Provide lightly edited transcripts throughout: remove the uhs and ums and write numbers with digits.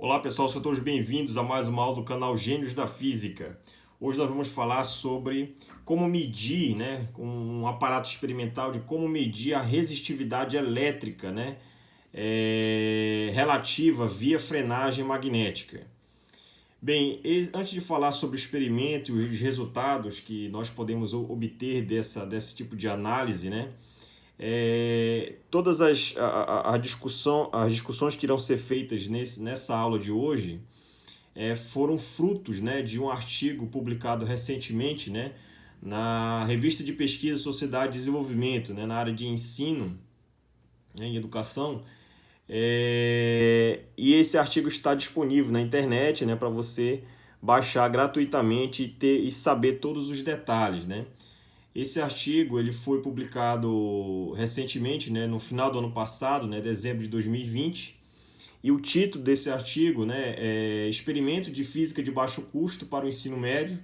Olá pessoal, sejam todos bem-vindos a mais uma aula do canal Gênios da Física. Hoje nós vamos falar sobre como medir, com um aparato experimental de como medir a resistividade elétrica, relativa via frenagem magnética. Bem, antes de falar sobre o experimento e os resultados que nós podemos obter desse tipo de análise, todas as discussões que irão ser feitas nessa aula de hoje foram frutos, de um artigo publicado recentemente, na Revista de Pesquisa Sociedade e Desenvolvimento, na área de ensino, em educação. E esse artigo está disponível na internet, para você baixar gratuitamente e saber todos os detalhes, Esse artigo ele foi publicado recentemente, no final do ano passado, dezembro de 2020, e o título desse artigo é Experimento de Física de Baixo Custo para o Ensino Médio,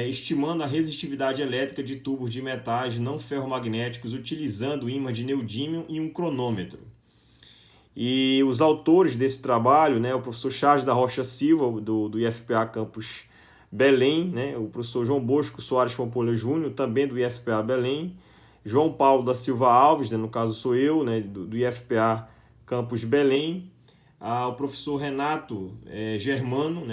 estimando a resistividade elétrica de tubos de metais não ferromagnéticos utilizando ímã de neodímio e um cronômetro. E os autores desse trabalho, o professor Charles da Rocha Silva, do IFPA Campus Belém, o professor João Bosco Soares Pampolha Júnior, também do IFPA Belém, João Paulo da Silva Alves, no caso sou eu, do IFPA Campus Belém, o professor Renato Germano,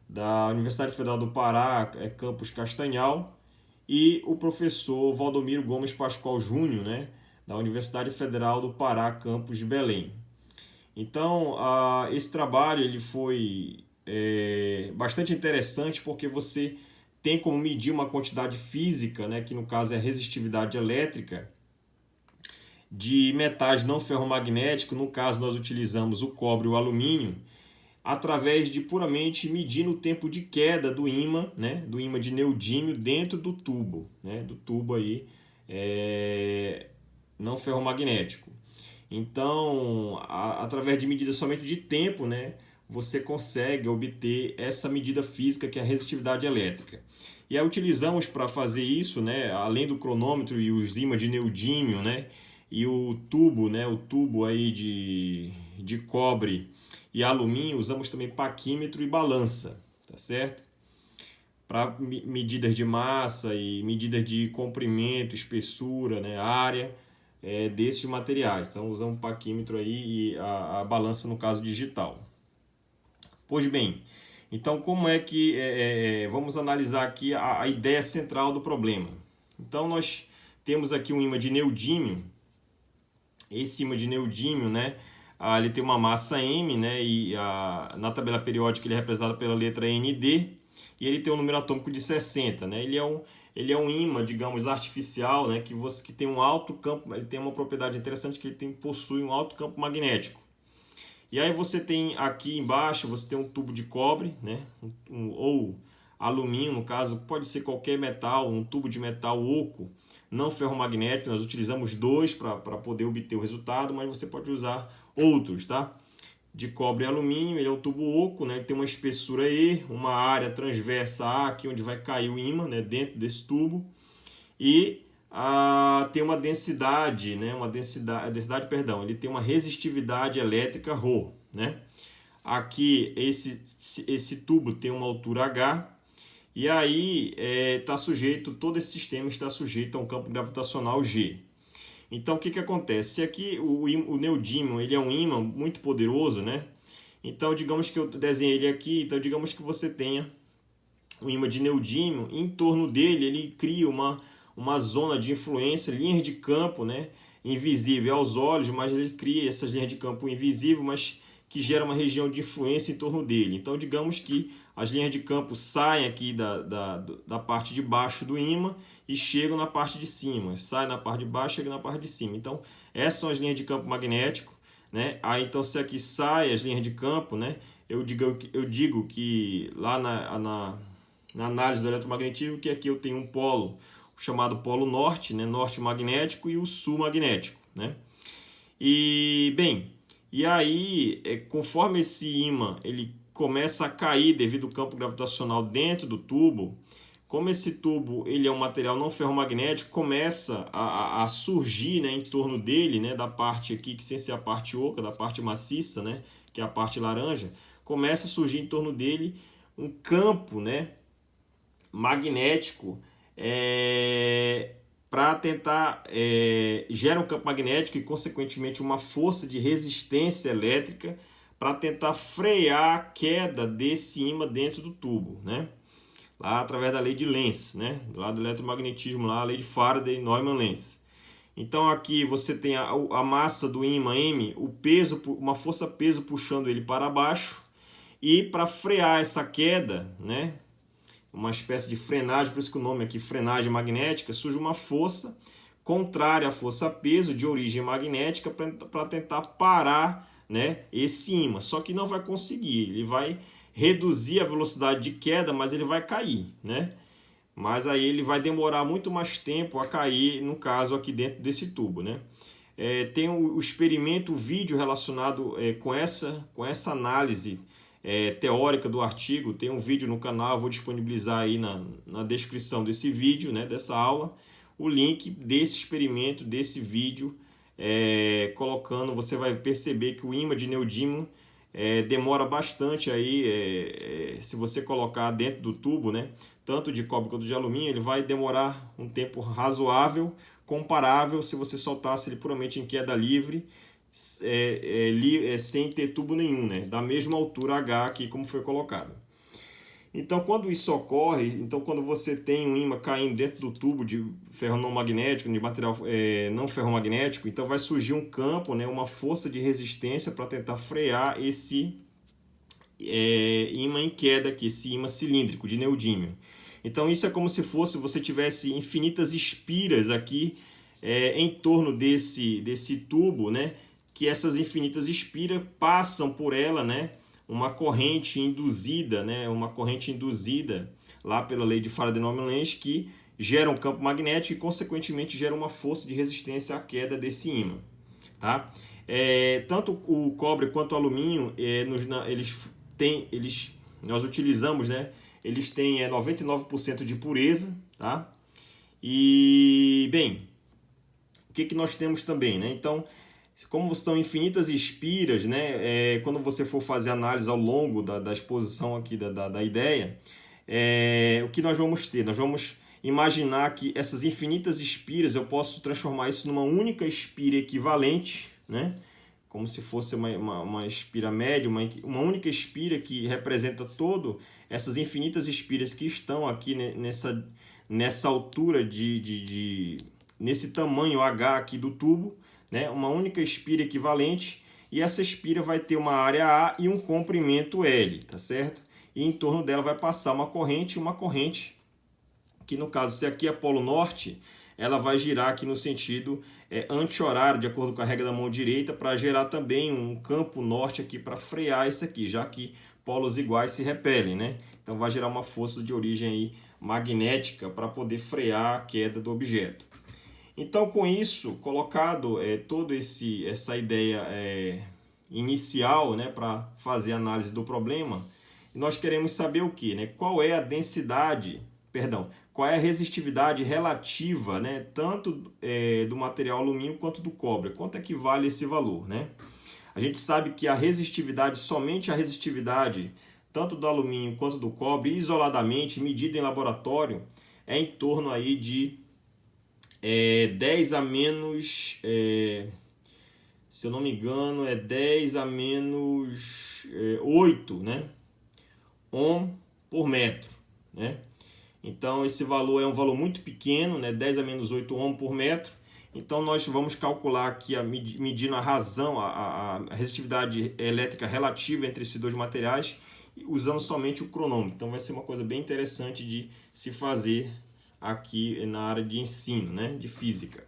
da Universidade Federal do Pará, Campus Castanhal, e o professor Valdomiro Gomes Pascoal Júnior, da Universidade Federal do Pará, Campus Belém. Então, esse trabalho ele foi bastante interessante porque você tem como medir uma quantidade física, que no caso é a resistividade elétrica, de metais não ferromagnéticos, no caso nós utilizamos o cobre e o alumínio, através de puramente medir o tempo de queda do ímã, do ímã de neodímio dentro do tubo, do tubo aí, não ferromagnético. Então, através de medidas somente de tempo, você consegue obter essa medida física que é a resistividade elétrica. E aí utilizamos para fazer isso, além do cronômetro e os ímãs de neodímio, e o tubo aí de cobre e alumínio, usamos também paquímetro e balança, tá certo? Para medidas de massa e medidas de comprimento, espessura, área desses materiais. Então usamos o paquímetro aí e a balança no caso digital. Pois bem, então como é que vamos analisar aqui a ideia central do problema. Então nós temos aqui um ímã de neodímio. Esse ímã de neodímio, ele tem uma massa M, e na tabela periódica ele é representado pela letra Nd, e ele tem um número atômico de 60. Ele é um ímã, digamos, artificial, que tem um alto campo, ele tem uma propriedade interessante que ele possui um alto campo magnético. E aí você tem aqui embaixo, você tem um tubo de cobre, ou alumínio, no caso, pode ser qualquer metal, um tubo de metal oco, não ferromagnético, nós utilizamos dois para poder obter o resultado, mas você pode usar outros, tá? De cobre e alumínio, ele é um tubo oco, ele tem uma espessura E, uma área transversa A, aqui onde vai cair o ímã, dentro desse tubo, e tem uma densidade, ele tem uma resistividade elétrica ρ, Aqui esse tubo tem uma altura H, e aí todo esse sistema está sujeito a um campo gravitacional G. Então o que acontece? Se aqui o neodímio ele é um ímã muito poderoso, então digamos que eu desenhei ele aqui, então digamos que você tenha o ímã de neodímio, em torno dele ele cria uma zona de influência, linhas de campo, invisível aos olhos, mas ele cria essas linhas de campo invisível, mas que gera uma região de influência em torno dele. Então digamos que as linhas de campo saem aqui da parte de baixo do ímã e chegam na parte de cima. Sai na parte de baixo e chega na parte de cima. Então, essas são as linhas de campo magnético. Aí, então, se aqui sai as linhas de campo, eu digo que lá na análise do eletromagnetismo, que aqui eu tenho um polo chamado polo norte, norte magnético, e o sul magnético. E, bem, e aí, conforme esse ímã ele começa a cair devido ao campo gravitacional dentro do tubo, como esse tubo ele é um material não ferromagnético, começa a surgir em torno dele, da parte aqui, que sem ser a parte oca, da parte maciça, que é a parte laranja, começa a surgir em torno dele um campo, né, magnético, para tentar gera um campo magnético e consequentemente uma força de resistência elétrica para tentar frear a queda desse ímã dentro do tubo, né? Lá através da lei de Lenz, né? Lá do eletromagnetismo, lá a lei de Faraday, Neumann-Lenz. Então aqui você tem a massa do ímã M, o peso, uma força-peso puxando ele para baixo, e para frear essa queda, né, uma espécie de frenagem, por isso que o nome aqui frenagem magnética, surge uma força contrária à força-peso de origem magnética para tentar parar, né, esse ímã. Só que não vai conseguir, ele vai reduzir a velocidade de queda, mas ele vai cair, né? Mas aí ele vai demorar muito mais tempo a cair, no caso aqui dentro desse tubo, né? Tem o experimento, o vídeo relacionado com essa análise teórica do artigo. Tem um vídeo no canal, vou disponibilizar aí na descrição desse vídeo, né, dessa aula, o link desse experimento, desse vídeo, colocando, você vai perceber que o ímã de neodímio demora bastante aí, se você colocar dentro do tubo, né, tanto de cobre quanto de alumínio, ele vai demorar um tempo razoável, comparável se você soltasse ele puramente em queda livre, sem ter tubo nenhum, né, da mesma altura H aqui como foi colocado. Então, quando isso ocorre, então quando você tem um ímã caindo dentro do tubo de ferro não magnético, de material não ferromagnético, então vai surgir um campo, né, uma força de resistência para tentar frear esse ímã em queda aqui, esse ímã cilíndrico de neodímio. Então isso é como se você tivesse infinitas espiras aqui em torno desse tubo, né, que essas infinitas espiras passam por ela, né, uma corrente induzida, né, lá pela lei de Faraday-Neumann-Lenz, que gera um campo magnético e consequentemente gera uma força de resistência à queda desse ímã, tá? Tanto o cobre quanto o alumínio, nós utilizamos, né, eles têm 99% de pureza, tá? E, bem, o que nós temos também, né? Então, como são infinitas espiras, né, quando você for fazer análise ao longo da exposição aqui da ideia, o que nós vamos ter? Nós vamos imaginar que essas infinitas espiras, eu posso transformar isso numa única espira equivalente, né, como se fosse uma espira média, uma única espira que representa todo essas infinitas espiras que estão aqui nessa altura, nesse tamanho H aqui do tubo, né? Uma única espira equivalente, e essa espira vai ter uma área A e um comprimento L, tá certo? E em torno dela vai passar uma corrente que, no caso, se aqui é polo norte, ela vai girar aqui no sentido anti-horário, de acordo com a regra da mão direita, para gerar também um campo norte aqui para frear isso aqui, já que polos iguais se repelem, né? Então vai gerar uma força de origem aí magnética para poder frear a queda do objeto. Então, com isso colocado, toda essa ideia inicial, né, para fazer a análise do problema, nós queremos saber o que, né? Qual é a resistividade relativa, né, tanto do material alumínio quanto do cobre. Quanto é que vale esse valor, né? A gente sabe que somente a resistividade, tanto do alumínio quanto do cobre, isoladamente, medida em laboratório, é em torno aí de 10 a menos, se eu não me engano, 10 a menos 8, né, ohm por metro, né? Então esse valor é um valor muito pequeno, né, 10 a menos 8 ohm por metro. Então nós vamos calcular aqui, medindo a resistividade elétrica relativa entre esses dois materiais, usando somente o cronômetro. Então vai ser uma coisa bem interessante de se fazer aqui na área de ensino, né, de física.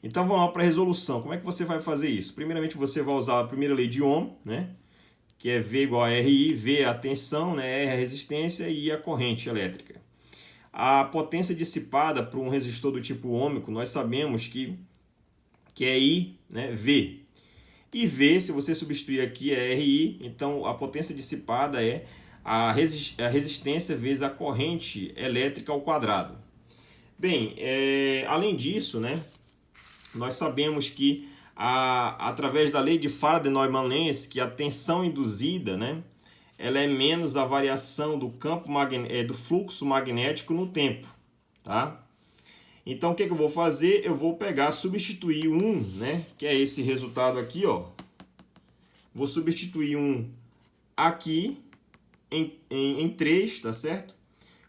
Então vamos lá para a resolução. Como é que você vai fazer isso? Primeiramente você vai usar a primeira lei de Ohm, né, que é V igual a RI, V é a tensão, né, R é a resistência e I a corrente elétrica. A potência dissipada por um resistor do tipo ôhmico, nós sabemos que é I, né, V. E V, se você substituir aqui, é RI, então a potência dissipada é a resistência vezes a corrente elétrica ao quadrado. Bem, além disso, né, nós sabemos que através da lei de Faraday-Neumann-Lenz, que a tensão induzida, né, ela é menos a variação do do fluxo magnético no tempo, tá? Então, o que eu vou fazer? Eu vou pegar, substituir um, né, que é esse resultado aqui, ó. Vou substituir um aqui em 3, tá certo?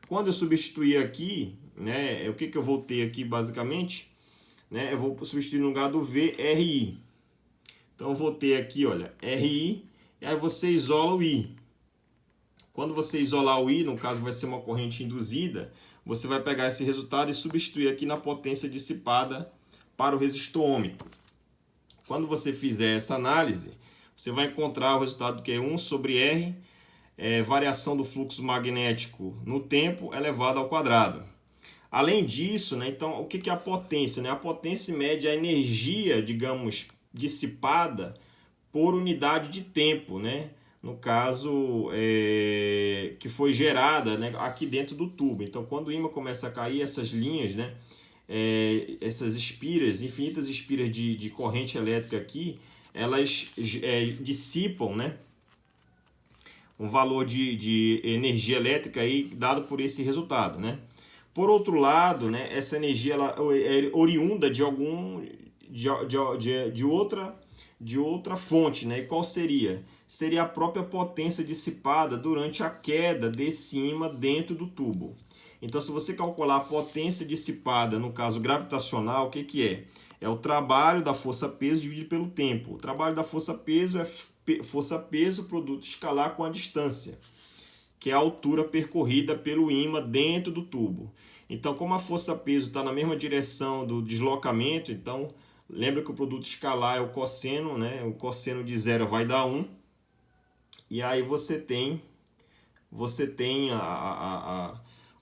Quando eu substituir aqui, né, o que eu vou ter aqui basicamente, né, eu vou substituir no lugar do V, RI. Então, eu vou ter aqui, olha, RI, e aí você isola o I. Quando você isolar o I, no caso vai ser uma corrente induzida, você vai pegar esse resultado e substituir aqui na potência dissipada para o resistor ôhmico. Quando você fizer essa análise, você vai encontrar o resultado que é 1 sobre R, variação do fluxo magnético no tempo elevado ao quadrado. Além disso, né, então, o que é a potência? Né? A potência mede a energia, digamos, dissipada por unidade de tempo, né? No caso, que foi gerada, né, aqui dentro do tubo. Então, quando o ímã começa a cair, essas linhas, né, essas espiras, infinitas espiras de corrente elétrica aqui, elas dissipam, né, um valor de energia elétrica aí dado por esse resultado, né? Por outro lado, né, essa energia ela é oriunda de outra fonte, né? E qual seria? Seria a própria potência dissipada durante a queda desse ímã dentro do tubo. Então, se você calcular a potência dissipada, no caso gravitacional, o que é? É o trabalho da força-peso dividido pelo tempo. O trabalho da força-peso é força-peso produto escalar com a distância, que é a altura percorrida pelo ímã dentro do tubo. Então, como a força-peso está na mesma direção do deslocamento, então, lembra que o produto escalar é o cosseno, né? O cosseno de 0 vai dar 1. E aí você tem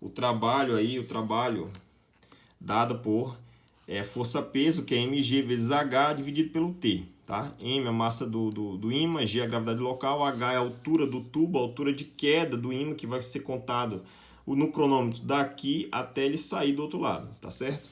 o trabalho dado por força-peso, que é mg vezes h dividido pelo t. Tá? M é a massa do ímã, G é a gravidade local, H é a altura do tubo, a altura de queda do ímã, que vai ser contado no cronômetro daqui até ele sair do outro lado, tá certo?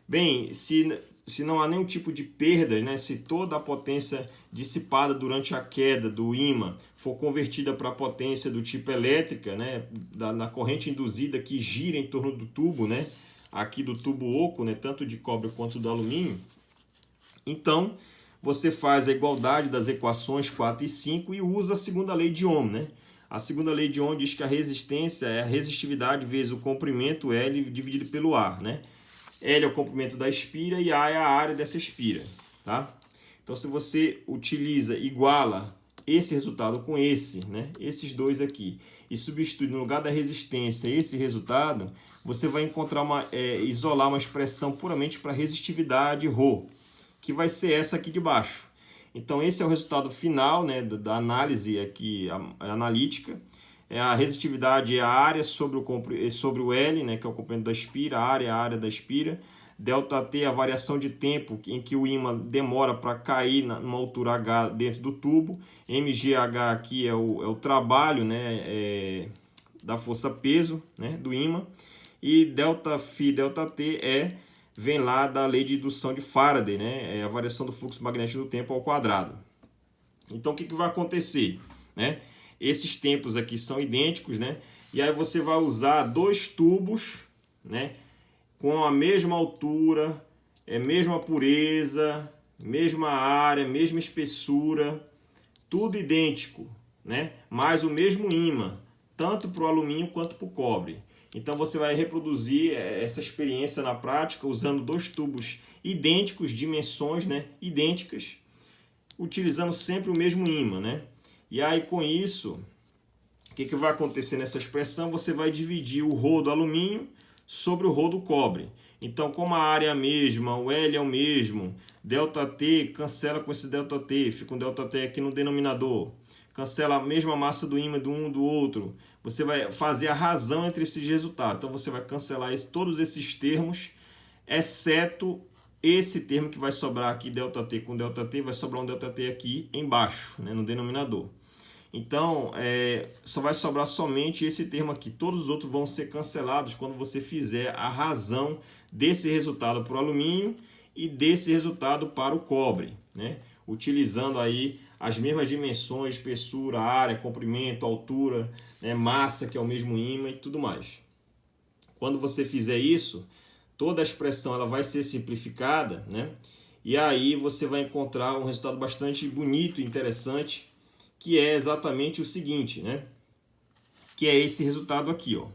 Bem, se não há nenhum tipo de perda, né, se toda a potência dissipada durante a queda do ímã for convertida para a potência do tipo elétrica, né, na corrente induzida que gira em torno do tubo, né, aqui do tubo oco, né, tanto de cobre quanto do alumínio, então você faz a igualdade das equações 4 e 5 e usa a segunda lei de Ohm, né? A segunda lei de Ohm diz que a resistência é a resistividade vezes o comprimento L dividido pelo A, né? L é o comprimento da espira e A é a área dessa espira, tá? Então, se você iguala esse resultado com esse, né? Esses dois aqui, e substitui no lugar da resistência esse resultado, você vai encontrar isolar uma expressão puramente para resistividade ρ, que vai ser essa aqui de baixo. Então, esse é o resultado final, né, da análise aqui analítica. A resistividade é a área sobre o L, né, que é o comprimento da espira, a área da espira. ΔT é a variação de tempo em que o ímã demora para cair numa altura H dentro do tubo. MGH aqui é o trabalho, né, da força-peso, né, do ímã. E ΔΦ, ΔT vem lá da lei de indução de Faraday, né? É a variação do fluxo magnético do tempo ao quadrado. Então, o que vai acontecer? Né? Esses tempos aqui são idênticos, né? E aí você vai usar dois tubos, né, com a mesma altura, mesma pureza, mesma área, mesma espessura, tudo idêntico, né? Mais o mesmo ímã, tanto para o alumínio quanto para o cobre. Então, você vai reproduzir essa experiência na prática usando dois tubos idênticos, dimensões, né, idênticas, utilizando sempre o mesmo ímã, né? E aí, com isso, o que vai acontecer nessa expressão? Você vai dividir o ρ do alumínio sobre o ρ do cobre. Então, como a área é a mesma, o L é o mesmo, ΔT cancela com esse ΔT, fica um ΔT aqui no denominador. Cancela a mesma massa do ímã do um do outro. Você vai fazer a razão entre esses resultados. Então, você vai cancelar todos esses termos, exceto esse termo que vai sobrar aqui, ΔT com ΔT, vai sobrar um ΔT aqui embaixo, né, no denominador. Então, só vai sobrar somente esse termo aqui. Todos os outros vão ser cancelados quando você fizer a razão desse resultado para o alumínio e desse resultado para o cobre, né? Utilizando aí as mesmas dimensões, espessura, área, comprimento, altura, né, massa, que é o mesmo ímã e tudo mais. Quando você fizer isso, toda a expressão ela vai ser simplificada, né? E aí você vai encontrar um resultado bastante bonito e interessante, que é exatamente o seguinte, né? Que é esse resultado aqui, ó,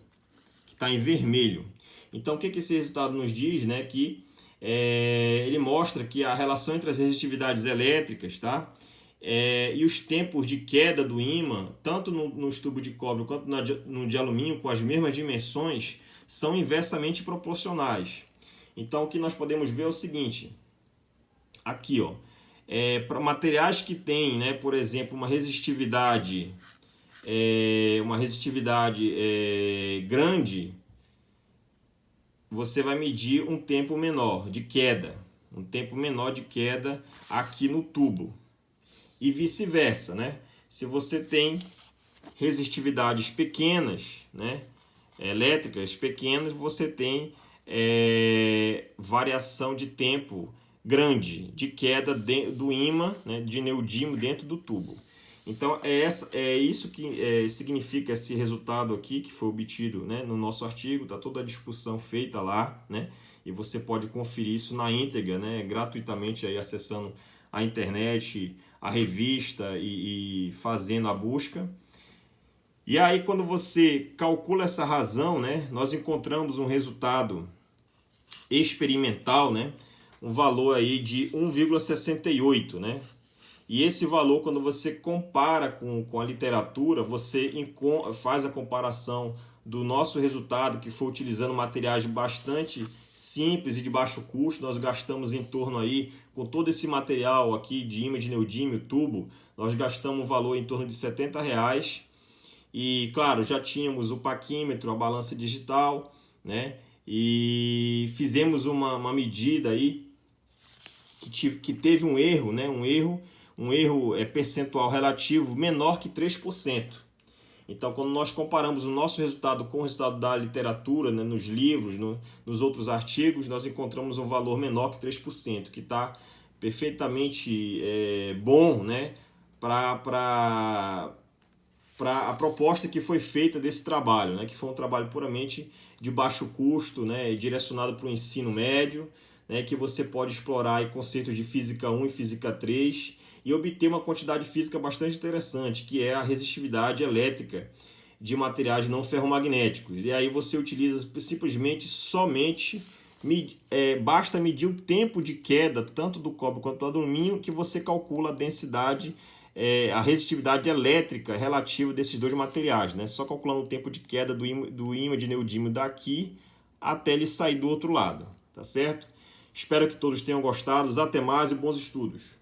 que está em vermelho. Então, o que esse resultado nos diz, né? Que ele mostra que a relação entre as resistividades elétricas, tá? E os tempos de queda do ímã, tanto nos tubos de cobre quanto no de alumínio, com as mesmas dimensões, são inversamente proporcionais. Então, o que nós podemos ver é o seguinte, aqui, ó, para materiais que têm, né, por exemplo, uma resistividade grande, você vai medir um tempo menor de queda, aqui no tubo. E vice-versa, né? Se você tem resistividades pequenas, né, elétricas pequenas, você tem variação de tempo grande de queda do ímã, né, de neodímio dentro do tubo. Então é isso que significa esse resultado aqui que foi obtido, né, no nosso artigo. Está toda a discussão feita lá, né, e você pode conferir isso na íntegra, né, gratuitamente aí, acessando a internet, a revista e fazendo a busca. E aí, quando você calcula essa razão, né, nós encontramos um resultado experimental, né, um valor aí de 1,68, né? E esse valor, quando você compara com a literatura, você faz a comparação do nosso resultado, que foi utilizando materiais bastante simples e de baixo custo. Nós gastamos em torno aí, com todo esse material aqui de ímã de neodímio, tubo, nós gastamos um valor em torno de R$70. E, claro, já tínhamos o paquímetro, a balança digital, né? E fizemos uma medida aí que teve um erro, né? Um erro percentual relativo menor que 3%. Então, quando nós comparamos o nosso resultado com o resultado da literatura, né, nos livros, nos outros artigos, nós encontramos um valor menor que 3%, que está perfeitamente bom, né, para a proposta que foi feita desse trabalho, né, que foi um trabalho puramente de baixo custo, né, direcionado para o ensino médio, né, que você pode explorar aí conceitos de física 1 e física 3 e obter uma quantidade física bastante interessante, que é a resistividade elétrica de materiais não ferromagnéticos. E aí você utiliza somente basta medir o tempo de queda tanto do cobre quanto do alumínio, que você calcula a densidade, a resistividade elétrica relativa desses dois materiais, né? Só calculando o tempo de queda do ímã de neodímio daqui até ele sair do outro lado, tá certo? Espero que todos tenham gostado. Até mais e bons estudos!